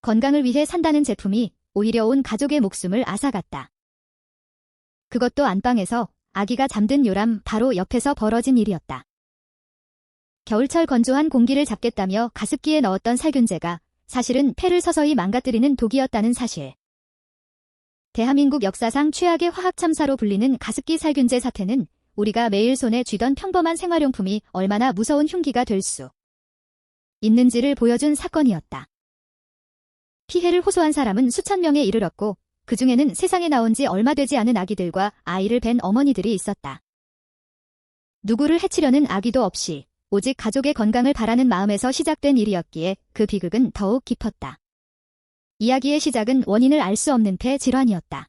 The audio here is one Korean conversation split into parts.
건강을 위해 산다는 제품이 오히려 온 가족의 목숨을 앗아갔다. 그것도 안방에서 아기가 잠든 요람 바로 옆에서 벌어진 일이었다. 겨울철 건조한 공기를 잡겠다며 가습기에 넣었던 살균제가 사실은 폐를 서서히 망가뜨리는 독이었다는 사실. 대한민국 역사상 최악의 화학 참사로 불리는 가습기 살균제 사태는 우리가 매일 손에 쥐던 평범한 생활용품이 얼마나 무서운 흉기가 될 수 있는지를 보여준 사건이었다. 피해를 호소한 사람은 수천 명에 이르렀고 그중에는 세상에 나온 지 얼마 되지 않은 아기들과 아이를 뵌 어머니들이 있었다. 누구를 해치려는 악의도 없이 오직 가족의 건강을 바라는 마음에서 시작된 일이었기에 그 비극은 더욱 깊었다. 이야기의 시작은 원인을 알 수 없는 폐 질환이었다.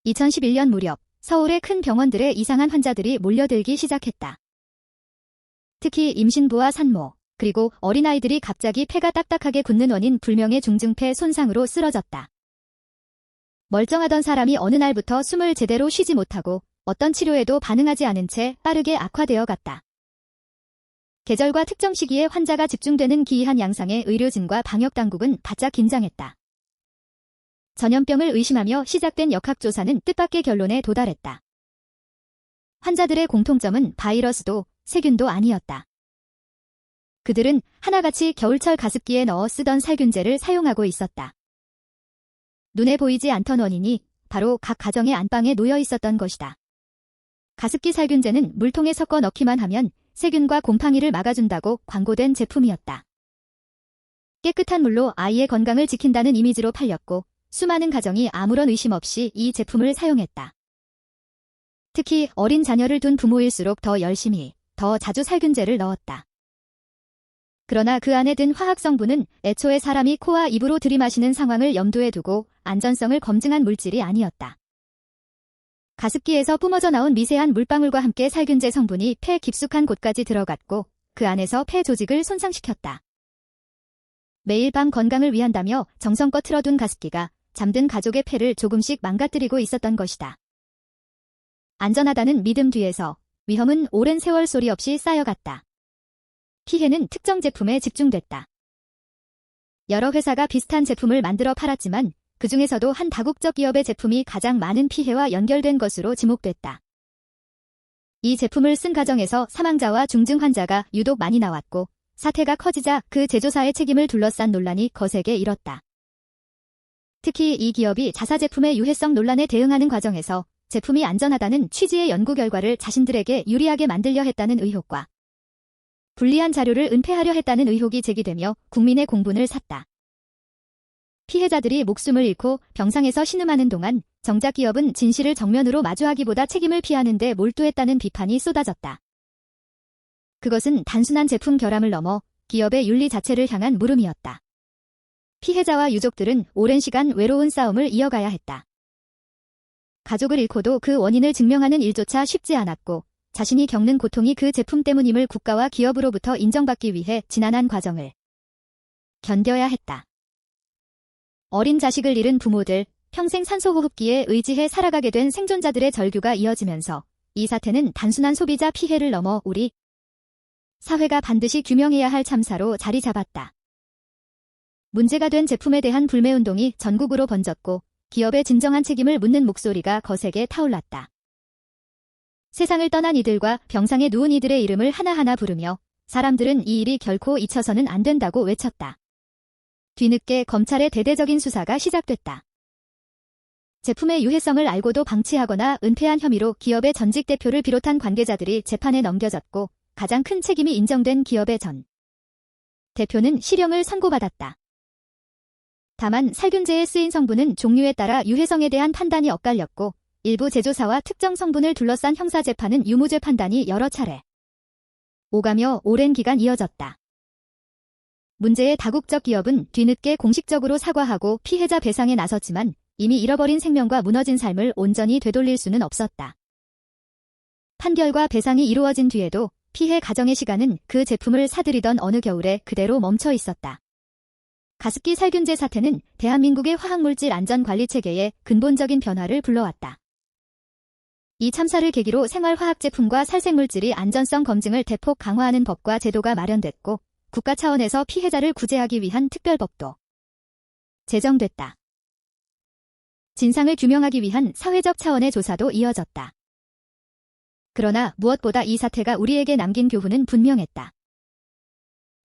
2011년 무렵 서울의 큰 병원들에 이상한 환자들이 몰려들기 시작했다. 특히 임신부와 산모, 그리고 어린아이들이 갑자기 폐가 딱딱하게 굳는 원인 불명의 중증폐 손상으로 쓰러졌다. 멀쩡하던 사람이 어느 날부터 숨을 제대로 쉬지 못하고 어떤 치료에도 반응하지 않은 채 빠르게 악화되어 갔다. 계절과 특정 시기에 환자가 집중되는 기이한 양상에 의료진과 방역당국은 바짝 긴장했다. 전염병을 의심하며 시작된 역학조사는 뜻밖의 결론에 도달했다. 환자들의 공통점은 바이러스도 세균도 아니었다. 그들은 하나같이 겨울철 가습기에 넣어 쓰던 살균제를 사용하고 있었다. 눈에 보이지 않던 원인이 바로 각 가정의 안방에 놓여 있었던 것이다. 가습기 살균제는 물통에 섞어 넣기만 하면 세균과 곰팡이를 막아준다고 광고된 제품이었다. 깨끗한 물로 아이의 건강을 지킨다는 이미지로 팔렸고 수많은 가정이 아무런 의심 없이 이 제품을 사용했다. 특히 어린 자녀를 둔 부모일수록 더 열심히, 더 자주 살균제를 넣었다. 그러나 그 안에 든 화학 성분은 애초에 사람이 코와 입으로 들이마시는 상황을 염두에 두고 안전성을 검증한 물질이 아니었다. 가습기에서 뿜어져 나온 미세한 물방울과 함께 살균제 성분이 폐 깊숙한 곳까지 들어갔고 그 안에서 폐 조직을 손상시켰다. 매일 밤 건강을 위한다며 정성껏 틀어둔 가습기가 잠든 가족의 폐를 조금씩 망가뜨리고 있었던 것이다. 안전하다는 믿음 뒤에서 위험은 오랜 세월 소리 없이 쌓여갔다. 피해는 특정 제품에 집중됐다. 여러 회사가 비슷한 제품을 만들어 팔았지만 그 중에서도 한 다국적 기업의 제품이 가장 많은 피해와 연결된 것으로 지목됐다. 이 제품을 쓴 가정에서 사망자와 중증 환자가 유독 많이 나왔고 사태가 커지자 그 제조사의 책임을 둘러싼 논란이 거세게 일었다. 특히 이 기업이 자사 제품의 유해성 논란에 대응하는 과정에서 제품이 안전하다는 취지의 연구 결과를 자신들에게 유리하게 만들려 했다는 의혹과 불리한 자료를 은폐하려 했다는 의혹이 제기되며 국민의 공분을 샀다. 피해자들이 목숨을 잃고 병상에서 신음하는 동안 정작 기업은 진실을 정면으로 마주하기보다 책임을 피하는 데 몰두했다는 비판이 쏟아졌다. 그것은 단순한 제품 결함을 넘어 기업의 윤리 자체를 향한 물음이었다. 피해자와 유족들은 오랜 시간 외로운 싸움을 이어가야 했다. 가족을 잃고도 그 원인을 증명하는 일조차 쉽지 않았고 자신이 겪는 고통이 그 제품 때문임을 국가와 기업으로부터 인정받기 위해 지난한 과정을 견뎌야 했다. 어린 자식을 잃은 부모들, 평생 산소호흡기에 의지해 살아가게 된 생존자들의 절규가 이어지면서 이 사태는 단순한 소비자 피해를 넘어 우리 사회가 반드시 규명해야 할 참사로 자리 잡았다. 문제가 된 제품에 대한 불매운동이 전국으로 번졌고 기업의 진정한 책임을 묻는 목소리가 거세게 타올랐다. 세상을 떠난 이들과 병상에 누운 이들의 이름을 하나하나 부르며 사람들은 이 일이 결코 잊혀서는 안 된다고 외쳤다. 뒤늦게 검찰의 대대적인 수사가 시작됐다. 제품의 유해성을 알고도 방치하거나 은폐한 혐의로 기업의 전직 대표를 비롯한 관계자들이 재판에 넘겨졌고 가장 큰 책임이 인정된 기업의 전 대표는 실형을 선고받았다. 다만 살균제에 쓰인 성분은 종류에 따라 유해성에 대한 판단이 엇갈렸고 일부 제조사와 특정 성분을 둘러싼 형사재판은 유무죄 판단이 여러 차례 오가며 오랜 기간 이어졌다. 문제의 다국적 기업은 뒤늦게 공식적으로 사과하고 피해자 배상에 나섰지만 이미 잃어버린 생명과 무너진 삶을 온전히 되돌릴 수는 없었다. 판결과 배상이 이루어진 뒤에도 피해 가정의 시간은 그 제품을 사들이던 어느 겨울에 그대로 멈춰 있었다. 가습기 살균제 사태는 대한민국의 화학물질 안전관리 체계에 근본적인 변화를 불러왔다. 이 참사를 계기로 생활화학제품과 살생물질이 안전성 검증을 대폭 강화하는 법과 제도가 마련됐고 국가 차원에서 피해자를 구제하기 위한 특별법도 제정됐다. 진상을 규명하기 위한 사회적 차원의 조사도 이어졌다. 그러나 무엇보다 이 사태가 우리에게 남긴 교훈은 분명했다.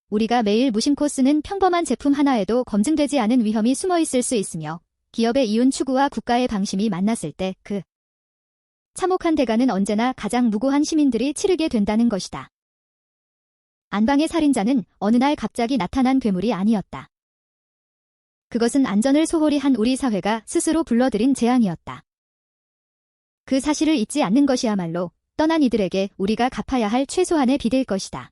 우리가 매일 무심코 쓰는 평범한 제품 하나에도 검증되지 않은 위험이 숨어 있을 수 있으며 기업의 이윤 추구와 국가의 방심이 만났을 때 그 참혹한 대가는 언제나 가장 무고한 시민들이 치르게 된다는 것이다. 안방의 살인자는 어느 날 갑자기 나타난 괴물이 아니었다. 그것은 안전을 소홀히 한 우리 사회가 스스로 불러들인 재앙이었다. 그 사실을 잊지 않는 것이야말로 떠난 이들에게 우리가 갚아야 할 최소한의 비대일 것이다.